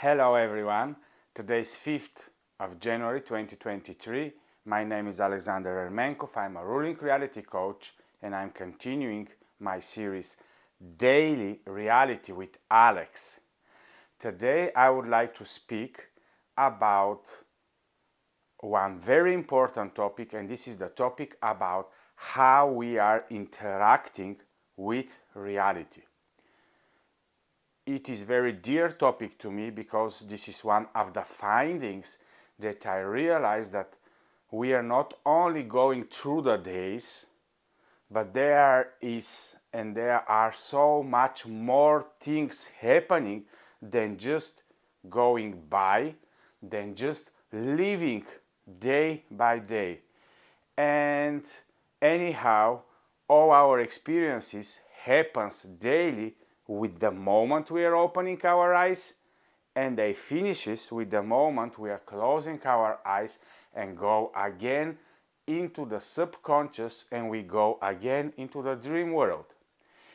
Hello everyone, today is 5th of January 2023. My name is Alexander Ermenkov, I'm a ruling reality coach and I'm continuing my series Daily Reality with Alex. Today I would like to speak about one very important topic, and this is the topic about how we are interacting with reality. It is a very dear topic to me because this is one of the findings that I realized that we are not only going through the days, but there are so much more things happening than just going by, than just living day by day. And anyhow, all our experiences happens daily with the moment we are opening our eyes, and they finishes with the moment we are closing our eyes and go again into the subconscious, and we go again into the dream world.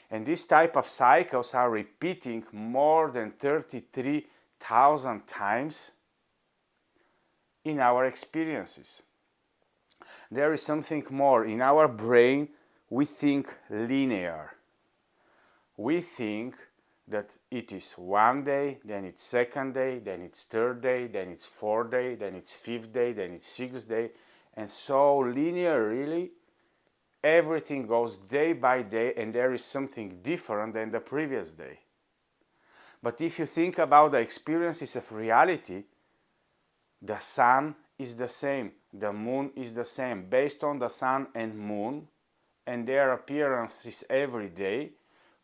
And this type of cycles are repeating more than 33,000 times in our experiences. There is something more. In our brain, we think linear. We think that it is one day, then it's second day, then it's third day, then it's fourth day, then it's fifth day, then it's sixth day, and so linear really. Everything goes day by day and there is something different than the previous day. But if you think about the experiences of reality, the sun is the same, the moon is the same. Based on the sun and moon and their appearances every day,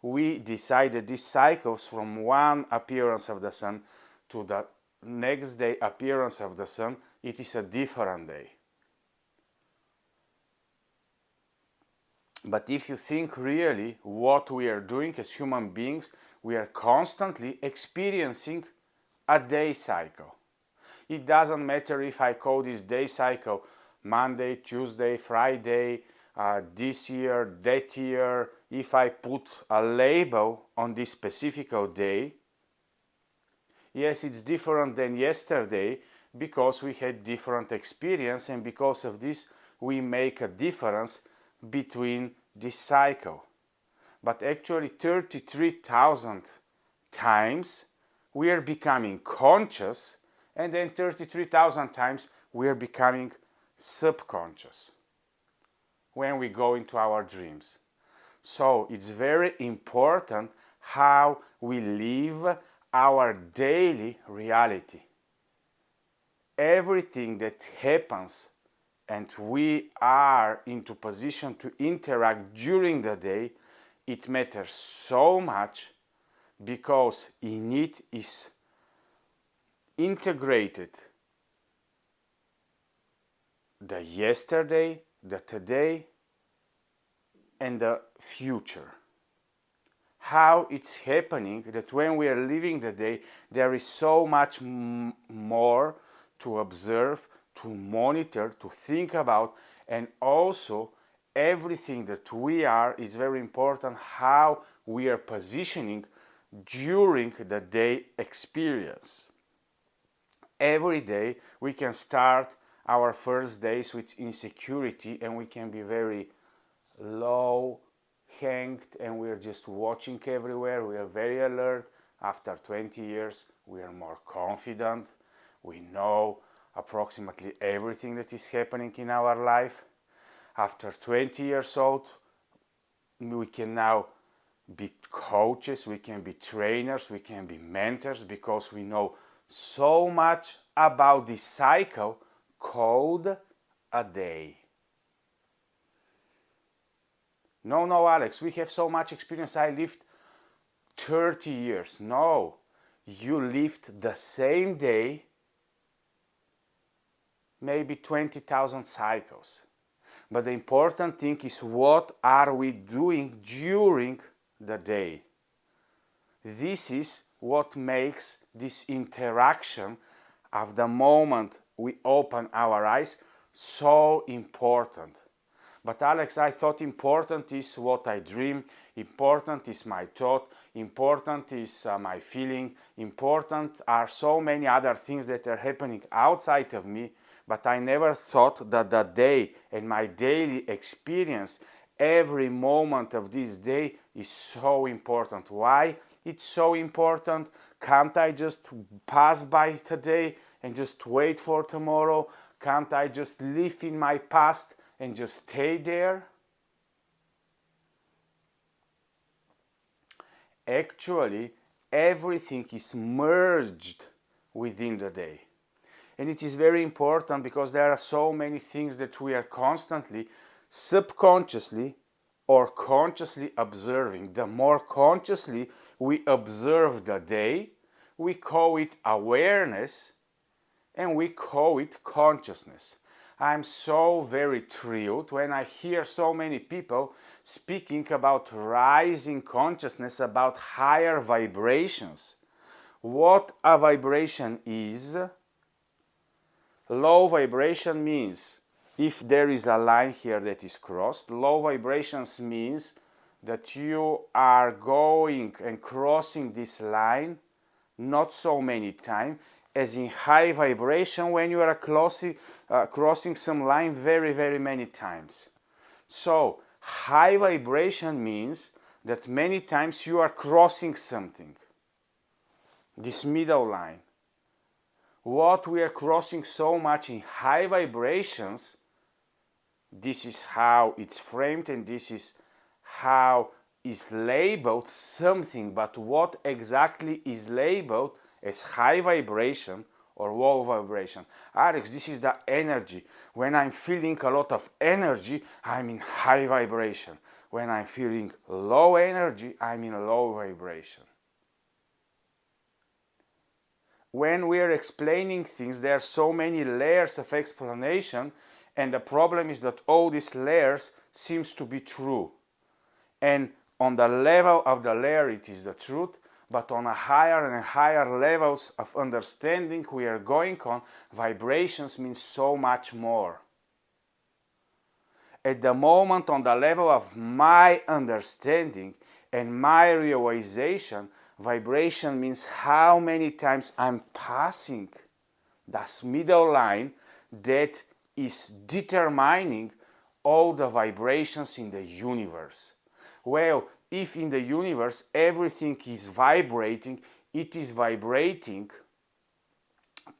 we decided these cycles from one appearance of the sun to the next day appearance of the sun, it is a different day. But if you think really what we are doing as human beings, we are constantly experiencing a day cycle. It doesn't matter if I call this day cycle Monday, Tuesday, Friday, this year, that year. If I put a label on this specific day, yes, it's different than yesterday because we had different experience, and because of this we make a difference between this cycle. But actually 33,000 times we are becoming conscious, and then 33,000 times we are becoming subconscious when we go into our dreams. So it's very important how we live our daily reality. Everything that happens and we are into position to interact during the day, it matters so much because in it is integrated the yesterday, the today, and the future. How it's happening that when we are living the day, there is so much more to observe, to monitor, to think about, and also everything that we are is very important how we are positioning during the day experience. Every day we can start our first days with insecurity and we can be very low, hanged, and we're just watching everywhere. We are very alert. After 20 years we are more confident. We know approximately everything that is happening in our life. After 20 years old, we can now be coaches, we can be trainers, we can be mentors because we know so much about this cycle called a day. No, Alex, we have so much experience. I lived 30 years. No, you lived the same day, maybe 20,000 cycles. But the important thing is what are we doing during the day. This is what makes this interaction of the moment we open our eyes so important. But Alex, I thought important is what I dream, important is my thought, important is my feeling, important are so many other things that are happening outside of me, but I never thought that the day and my daily experience, every moment of this day is so important. Why it's so important? Can't I just pass by today and just wait for tomorrow? Can't I just live in my past and just stay there? Actually, everything is merged within the day. And it is very important because there are so many things that we are constantly, subconsciously or consciously observing. The more consciously we observe the day, we call it awareness and we call it consciousness. I'm so very thrilled when I hear so many people speaking about rising consciousness, about higher vibrations. What a vibration is? Low vibration means, if there is a line here that is crossed, low vibrations means that you are going and crossing this line not so many times, as in high vibration when you are crossing some line very many times. So high vibration means that many times you are crossing something, this middle line. What we are crossing so much in high vibrations, this is how it's framed and this is how is labeled something, but what exactly is labeled as high vibration or low vibration? Alex, this is the energy. When I'm feeling a lot of energy, I'm in high vibration. When I'm feeling low energy, I'm in low vibration. When we are explaining things, there are so many layers of explanation, and the problem is that all these layers seems to be true. And on the level of the layer it is the truth, but on a higher and higher levels of understanding we are going on, vibrations mean so much more. At the moment, on the level of my understanding and my realization, vibration means how many times I'm passing this middle line that is determining all the vibrations in the universe. Well, if in the universe everything is vibrating, it is vibrating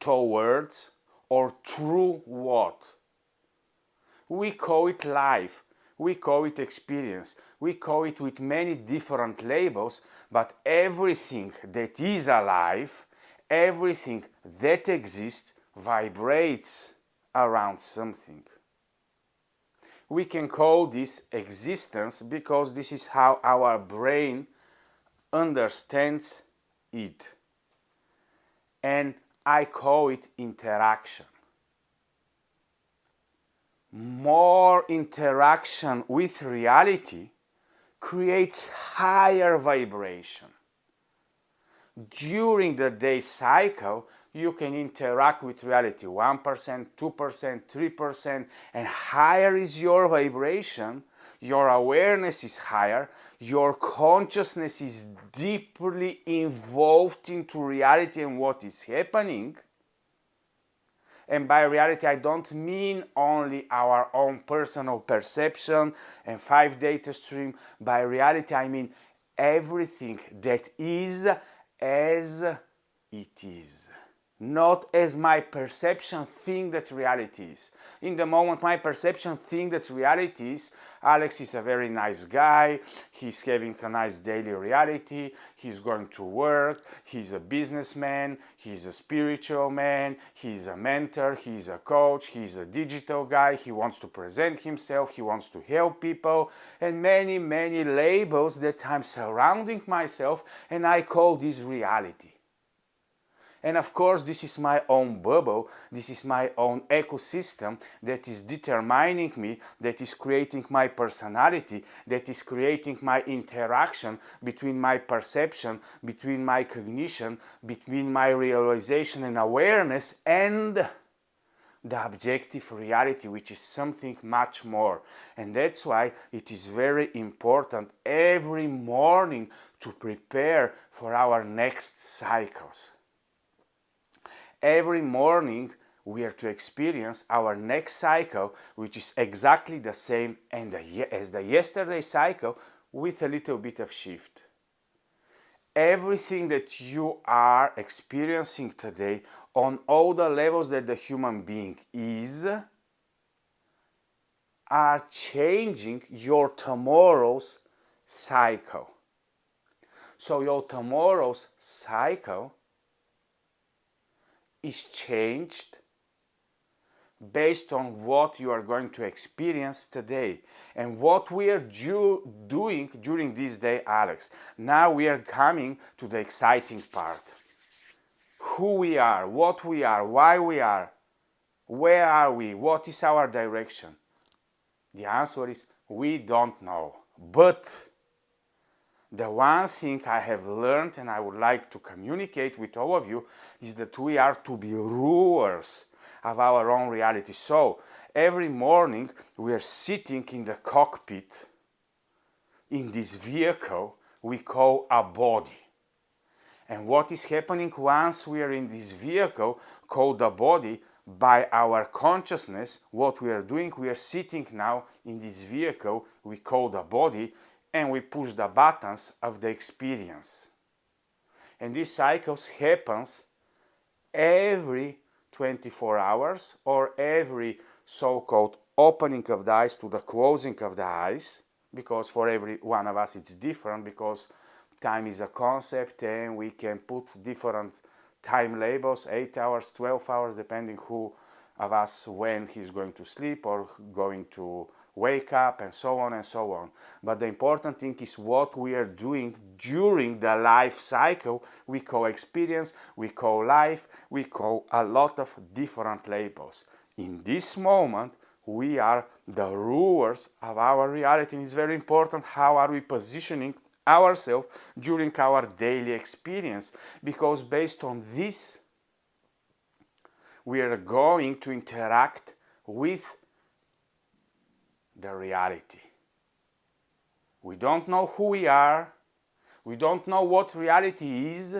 towards or through what? We call it life, we call it experience, we call it with many different labels, but everything that is alive, everything that exists vibrates around something. We can call this existence because this is how our brain understands it. And I call it interaction. More interaction with reality creates higher vibration. During the day cycle, you can interact with reality 1%, 2%, 3%, and higher is your vibration, your awareness is higher, your consciousness is deeply involved into reality and what is happening. And by reality, I don't mean only our own personal perception and 5 data stream. By reality, I mean everything that is as it is. Not as my perception think that reality is. In the moment my perception think that reality is, Alex is a very nice guy, he's having a nice daily reality, he's going to work, he's a businessman, he's a spiritual man, he's a mentor, he's a coach, he's a digital guy, he wants to present himself, he wants to help people, and many labels that I'm surrounding myself, and I call this reality. And of course, this is my own bubble, this is my own ecosystem that is determining me, that is creating my personality, that is creating my interaction between my perception, between my cognition, between my realization and awareness and the objective reality, which is something much more. And that's why it is very important every morning to prepare for our next cycles. Every morning we are to experience our next cycle, which is exactly the same as the yesterday cycle, with a little bit of shift. Everything that you are experiencing today on all the levels that the human being is are changing your tomorrow's cycle. So your tomorrow's cycle is changed based on what you are going to experience today. And what we are doing during this day, Alex, now we are coming to the exciting part. Who we are, what we are, why we are, where are we, what is our direction? The answer is we don't know. But the one thing I have learned and I would like to communicate with all of you is that we are to be rulers of our own reality. So every morning we are sitting in the cockpit in this vehicle we call a body. And what is happening once we are in this vehicle called the body, by our consciousness, what we are doing, we are sitting now in this vehicle we call the body, and we push the buttons of the experience. And these cycles happens every 24 hours or every so-called opening of the eyes to the closing of the eyes, because for every one of us it's different, because time is a concept and we can put different time labels, 8 hours, 12 hours, depending who of us when he's going to sleep or going to wake up, and so on and so on. But the important thing is what we are doing during the life cycle. We call experience, we call life, we call a lot of different labels. In this moment, we are the rulers of our reality. And it's very important how are we positioning ourselves during our daily experience, because based on this, we are going to interact with the reality. We don't know who we are, we don't know what reality is,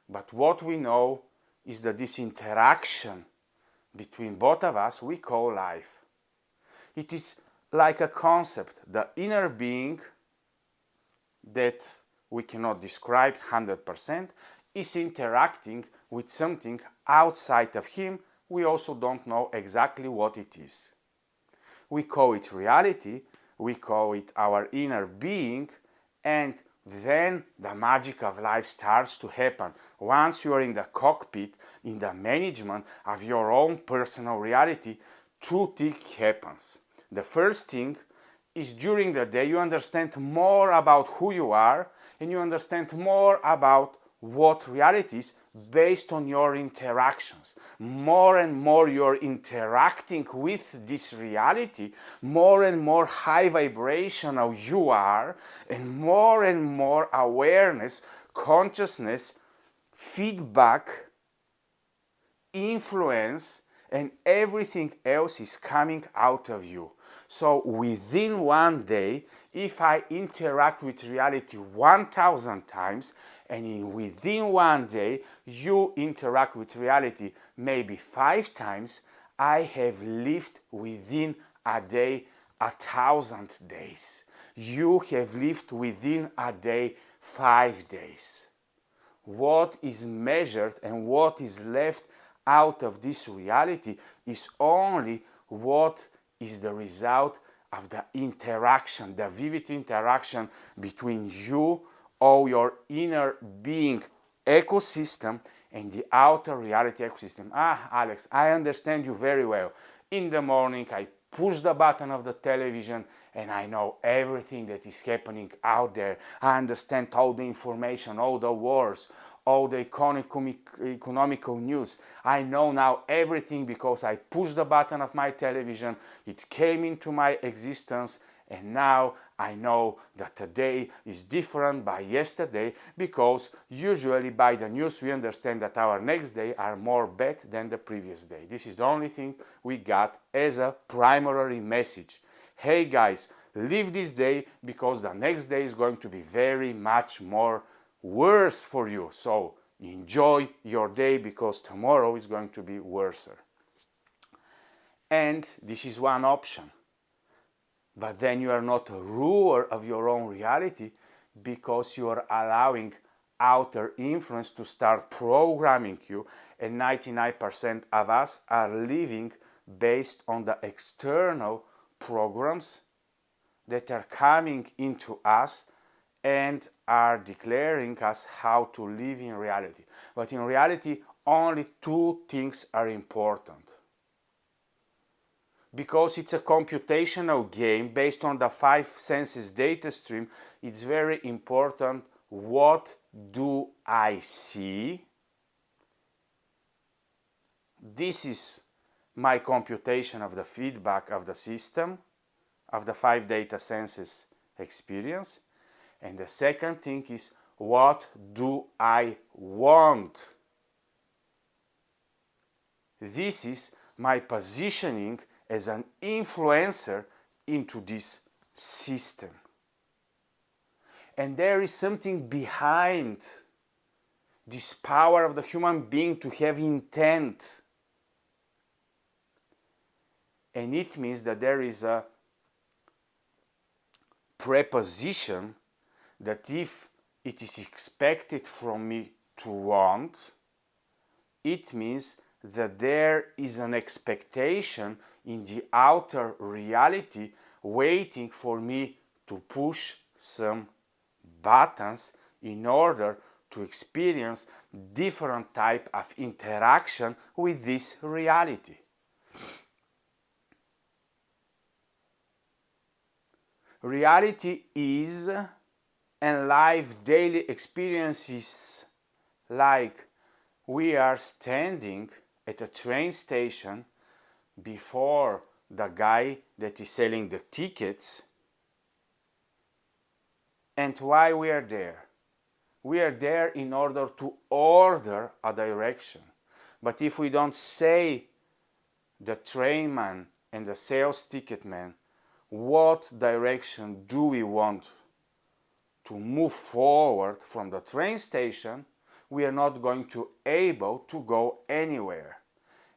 but what we know is that this interaction between both of us we call life. It is like a concept, the inner being that we cannot describe 100% is interacting with something outside of him. We also don't know exactly what it is. We call it reality, we call it our inner being, and then the magic of life starts to happen. Once you are in the cockpit, in the management of your own personal reality, two things happens. The first thing is during the day you understand more about who you are, and you understand more about what reality is based on your interactions. More and more you're interacting with this reality, more and more high vibrational you are, and more awareness, consciousness, feedback, influence, and everything else is coming out of you. So within one day, if I interact with reality 1,000 times, and within one day you interact with reality maybe 5 times, I have lived within a day 1,000 days. You have lived within a day 5 days. What is measured and what is left out of this reality is only what is the result of the interaction, the vivid interaction between you, all your inner being ecosystem, and the outer reality ecosystem. Alex, I understand you very well. In the morning, I push the button of the television and I know everything that is happening out there. I understand all the information, all the wars, all the economical news. I know now everything because I pushed the button of my television, it came into my existence, and now I know that today is different by yesterday, because usually by the news we understand that our next day are more bad than the previous day. This is the only thing we got as a primary message. Hey guys, live this day, because the next day is going to be very much more worse for you. So enjoy your day, because tomorrow is going to be worse. And this is one option. But then you are not a ruler of your own reality, because you are allowing outer influence to start programming you, and 99% of us are living based on the external programs that are coming into us and are declaring us how to live in reality. But in reality, only two things are important. Because it's a computational game based on the five senses data stream, it's very important: what do I see? This is my computation of the feedback of the system, of the five data senses experience. And the second thing is, what do I want? This is my positioning as an influencer into this system. And there is something behind this power of the human being to have intent. And it means that there is a preposition that if it is expected from me to want, it means that there is an expectation in the outer reality waiting for me to push some buttons in order to experience different type of interaction with this reality. Reality is, and life daily experiences, like we are standing at a train station before the guy that is selling the tickets. And why we are there? We are there in order to order a direction. But if we don't say, the trainman and the sales ticket man, what direction do we want to move forward from the train station, we are not going to be able to go anywhere.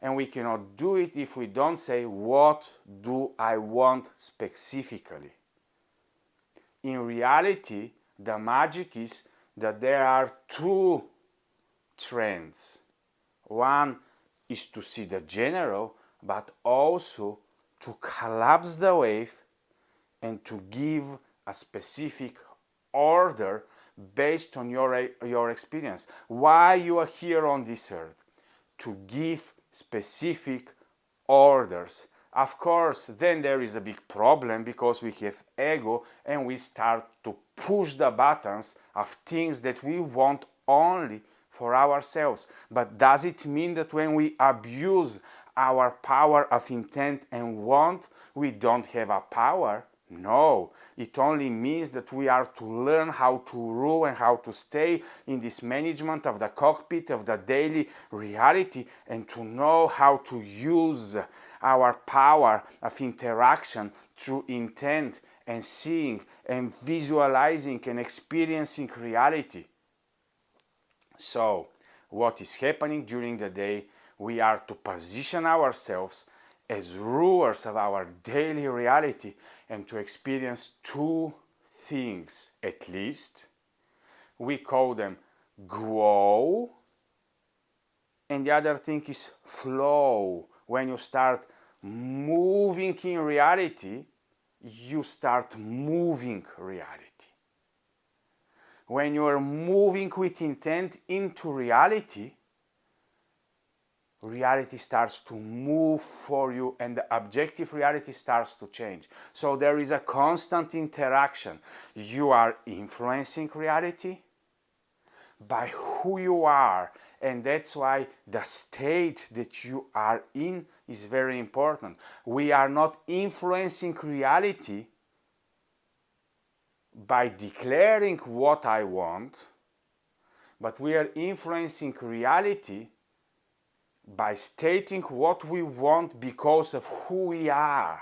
And we cannot do it if we don't say, what do I want specifically? In reality, the magic is that there are two trends. One is to see the general, but also to collapse the wave and to give a specific order based on your experience. Why you are here on this earth? To give specific orders. Of course, then there is a big problem, because we have ego and we start to push the buttons of things that we want only for ourselves. But does it mean that when we abuse our power of intent and want, we don't have a power? No, it only means that we are to learn how to rule and how to stay in this management of the cockpit of the daily reality, and to know how to use our power of interaction through intent and seeing and visualizing and experiencing reality. So, what is happening during the day? We are to position ourselves as rulers of our daily reality and to experience two things at least. We call them grow, and the other thing is flow. When you start moving in reality, you start moving reality. When you are moving with intent into reality, reality starts to move for you and the objective reality starts to change. So there is a constant interaction. You are influencing reality by who you are, and that's why the state that you are in is very important. We are not influencing reality by declaring what I want, but we are influencing reality by stating what we want because of who we are.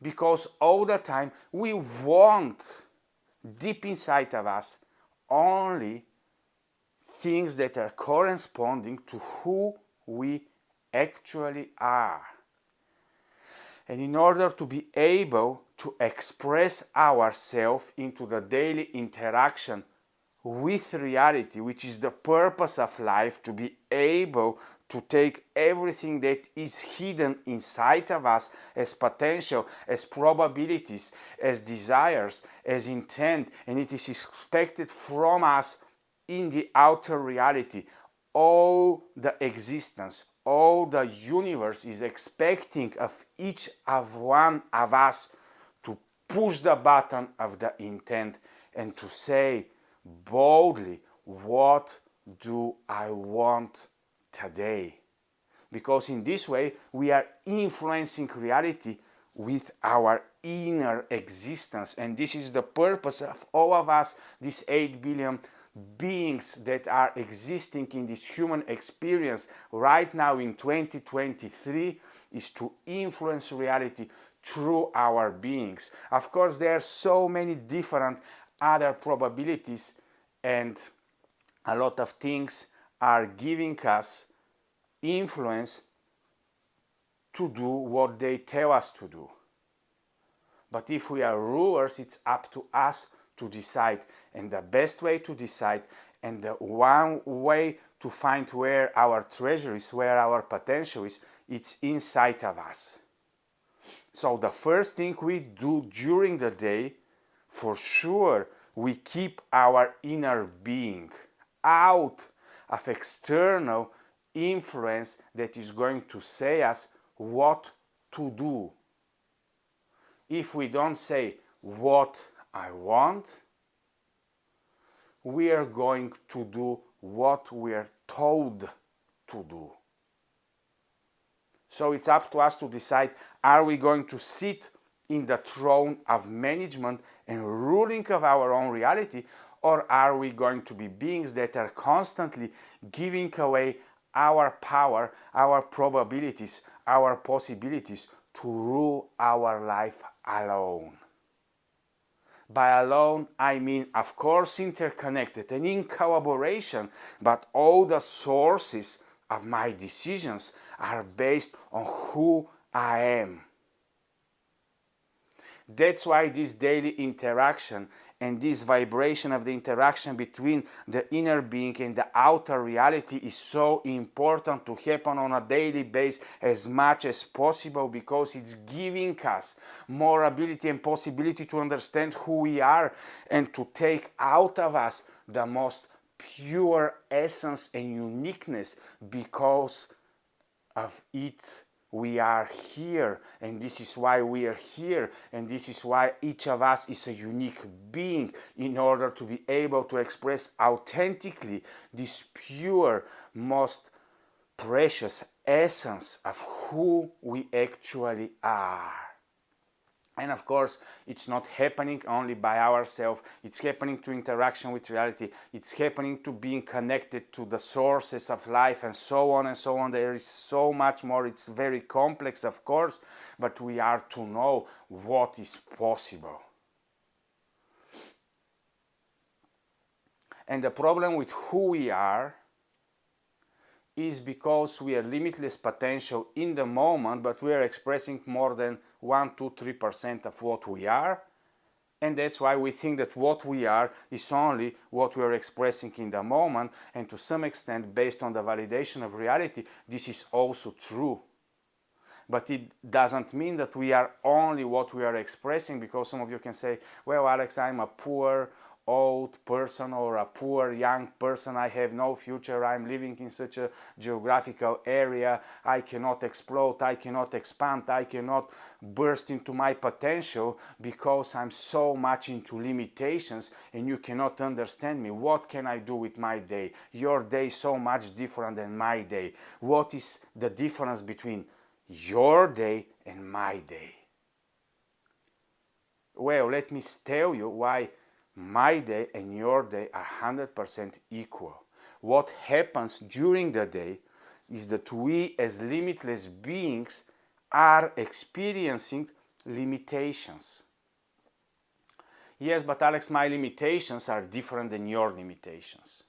Because all the time we want, deep inside of us, only things that are corresponding to who we actually are. And in order to be able to express ourselves into the daily interaction with reality, which is the purpose of life, to be able to take everything that is hidden inside of us as potential, as probabilities, as desires, as intent, and it is expected from us in the outer reality. All the existence, all the universe is expecting of each of one of us to push the button of the intent and to say boldly, what do I want today? Because in this way we are influencing reality with our inner existence, and this is the purpose of all of us, these 8 billion beings that are existing in this human experience right now in 2023, is to influence reality through our beings. Of course, there are so many different other probabilities, and a lot of things are giving us influence to do what they tell us to do. But if we are rulers, it's up to us to decide, and the best way to decide, and the one way to find where our treasure is, where our potential is, it's inside of us. So the first thing we do during the day, for sure, we keep our inner being out of external influence that is going to say us what to do. If we don't say what I want, we are going to do what we are told to do. So it's up to us to decide, are we going to sit in the throne of management and ruling of our own reality, or are we going to be beings that are constantly giving away our power, our probabilities, our possibilities to rule our life alone? By alone, I mean, of course, interconnected and in collaboration, but all the sources of my decisions are based on who I am. That's why this daily interaction and this vibration of the interaction between the inner being and the outer reality is so important to happen on a daily basis as much as possible, because it's giving us more ability and possibility to understand who we are and to take out of us the most pure essence and uniqueness. Because of it we are here, and this is why we are here, and this is why each of us is a unique being, in order to be able to express authentically this pure, most precious essence of who we actually are. And of course, it's not happening only by ourselves, it's happening to interaction with reality, it's happening to being connected to the sources of life, and so on and so on. There is so much more. It's very complex, of course, but we are to know what is possible. And the problem with who we are is because we are limitless potential in the moment, but we are expressing more than 1, 2, 3% of what we are, and that's why we think that what we are is only what we are expressing in the moment, and to some extent, based on the validation of reality, this is also true. But it doesn't mean that we are only what we are expressing, because some of you can say, well, Alex, I'm a poor old person or a poor young person, I have no future, I'm living in such a geographical area, I cannot explode, I cannot expand, I cannot burst into my potential because I'm so much into limitations and you cannot understand me. What can I do with my day? Your day is so much different than my day. What is the difference between your day and my day? Well, let me tell you why my day and your day are 100% equal. What happens during the day is that we as limitless beings are experiencing limitations. Yes, but Alex, my limitations are different than your limitations.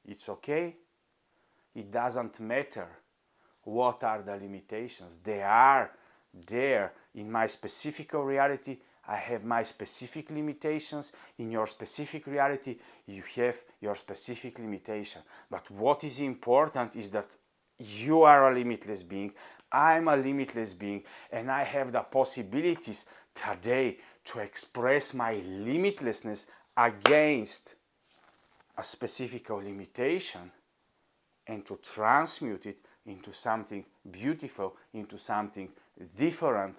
It's okay. It doesn't matter what are the limitations. They are there. In my specific reality, I have my specific limitations. In your specific reality, you have your specific limitation. But what is important is that you are a limitless being, I'm a limitless being, and I have the possibilities today to express my limitlessness against a specific limitation and to transmute it into something beautiful, into something different,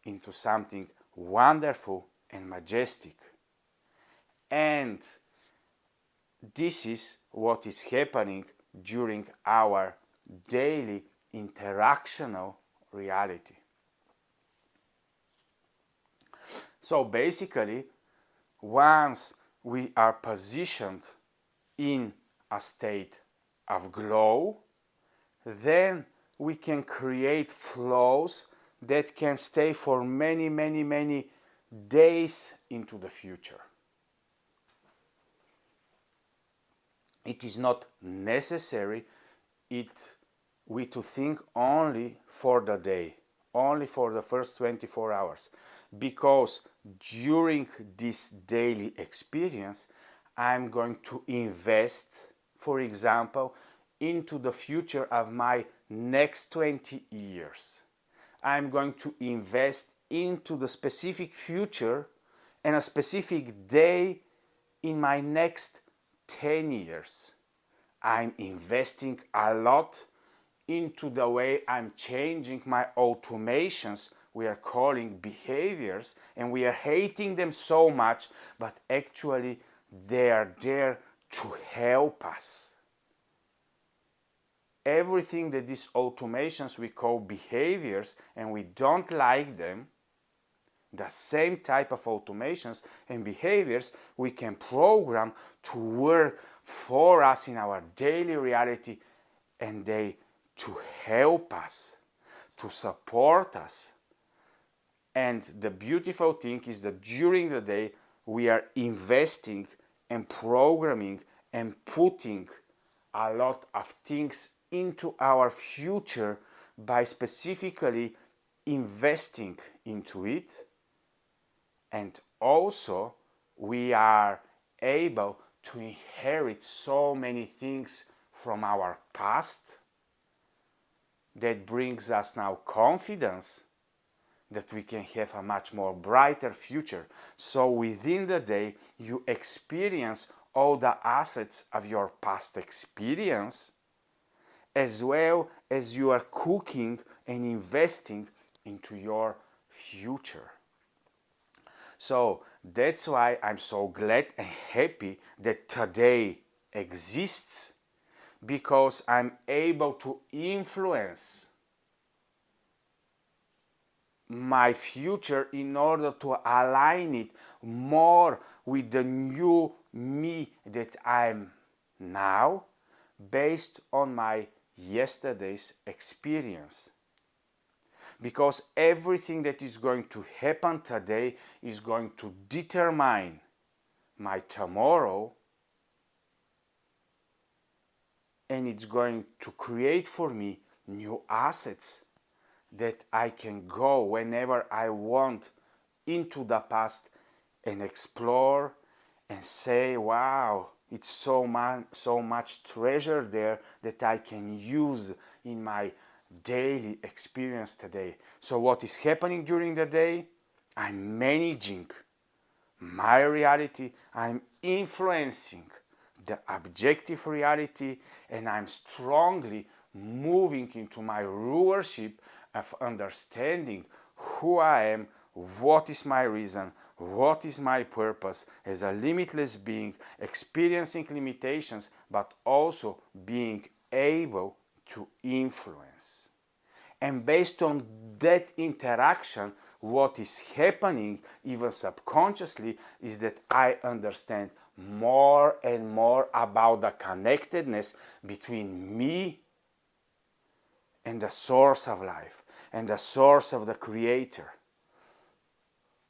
into something wonderful and majestic. And this is what is happening during our daily interactional reality. So basically, once we are positioned in a state of glow, then we can create flows that can stay for many, many, many days into the future. It is not necessary we to think only for the day, only for the first 24 hours, because during this daily experience, I'm going to invest, for example, into the future of my next 20 years. I'm going to invest into the specific future and a specific day in my next 10 years. I'm investing a lot into the way I'm changing my automations. We are calling behaviors, and we are hating them so much, but actually they are there to help us. Everything that these automations we call behaviors, and we don't like them, the same type of automations and behaviors we can program to work for us in our daily reality, and they to help us, to support us. And the beautiful thing is that during the day we are investing and programming and putting a lot of things into our future by specifically investing into it. And also we are able to inherit so many things from our past that brings us now confidence that we can have a much more brighter future. So within the day you experience all the assets of your past experience, as well as you are cooking and investing into your future. So that's why I'm so glad and happy that today exists, because I'm able to influence my future in order to align it more with the new me that I'm now, based on my yesterday's experience. Because everything that is going to happen today is going to determine my tomorrow, and it's going to create for me new assets that I can go whenever I want into the past and explore and say, wow, it's so much treasure there that I can use in my daily experience today. So what is happening during the day? I'm managing my reality, I'm influencing the objective reality, and I'm strongly moving into my rulership of understanding who I am, what is my reason, what is my purpose as a limitless being, experiencing limitations, but also being able to influence. And based on that interaction, what is happening, even subconsciously, is that I understand more and more about the connectedness between me and the source of life and the source of the creator.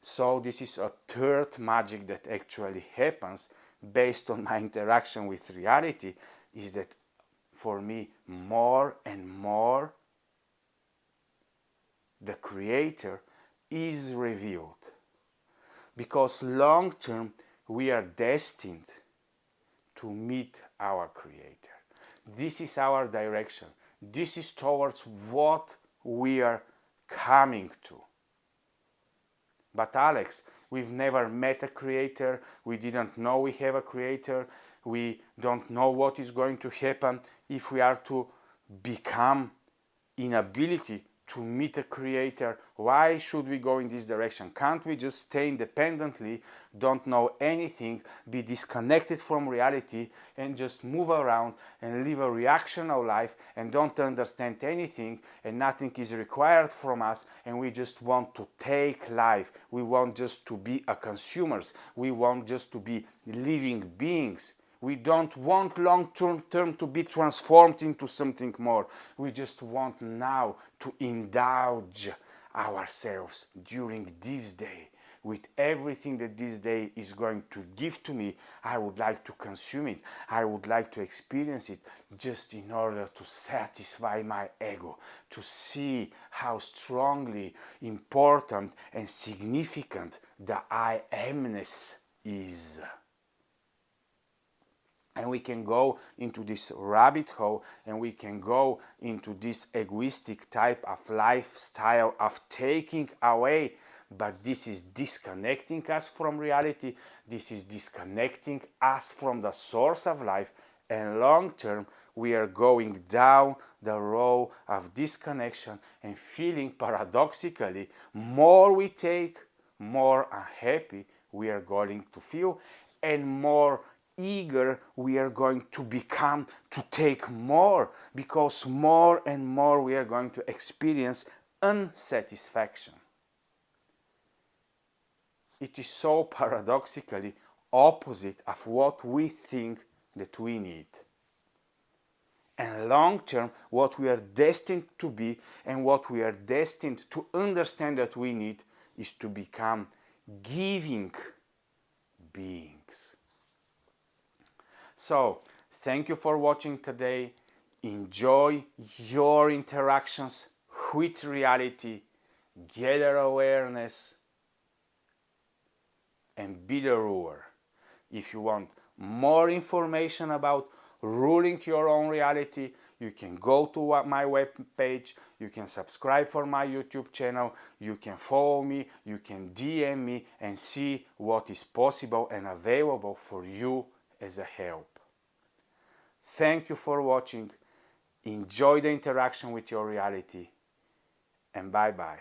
So this is a third magic that actually happens based on my interaction with reality, is that for me more and more the creator is revealed. Because long term we are destined to meet our creator. This is our direction. This is towards what we are coming to. But Alex, we've never met a creator, we didn't know we have a creator, we don't know what is going to happen if we are to become inability to meet a creator. Why should we go in this direction? Can't we just stay independently, don't know anything, be disconnected from reality, and just move around and live a reactional life and don't understand anything, and nothing is required from us, and we just want to take life? We want just to be a consumers. We want just to be living beings. We don't want long-term to be transformed into something more. We just want now to indulge ourselves during this day with everything that this day is going to give to me. I would like to consume it. I would like to experience it just in order to satisfy my ego, to see how strongly important and significant the I amness is. And we can go into this rabbit hole, and we can go into this egoistic type of lifestyle of taking away. But this is disconnecting us from reality. This is disconnecting us from the source of life. And long term, we are going down the road of disconnection and feeling, paradoxically, more we take, more unhappy we are going to feel, and more eager we are going to become to take more, because more and more we are going to experience unsatisfaction. It is so paradoxically opposite of what we think that we need. And long term, what we are destined to be and what we are destined to understand that we need is to become giving beings. So, thank you for watching today. Enjoy your interactions with reality, gather awareness, and be the ruler. If you want more information about ruling your own reality, you can go to my webpage, you can subscribe for my YouTube channel, you can follow me, you can DM me and see what is possible and available for you as a help. Thank you for watching. Enjoy the interaction with your reality, and bye-bye.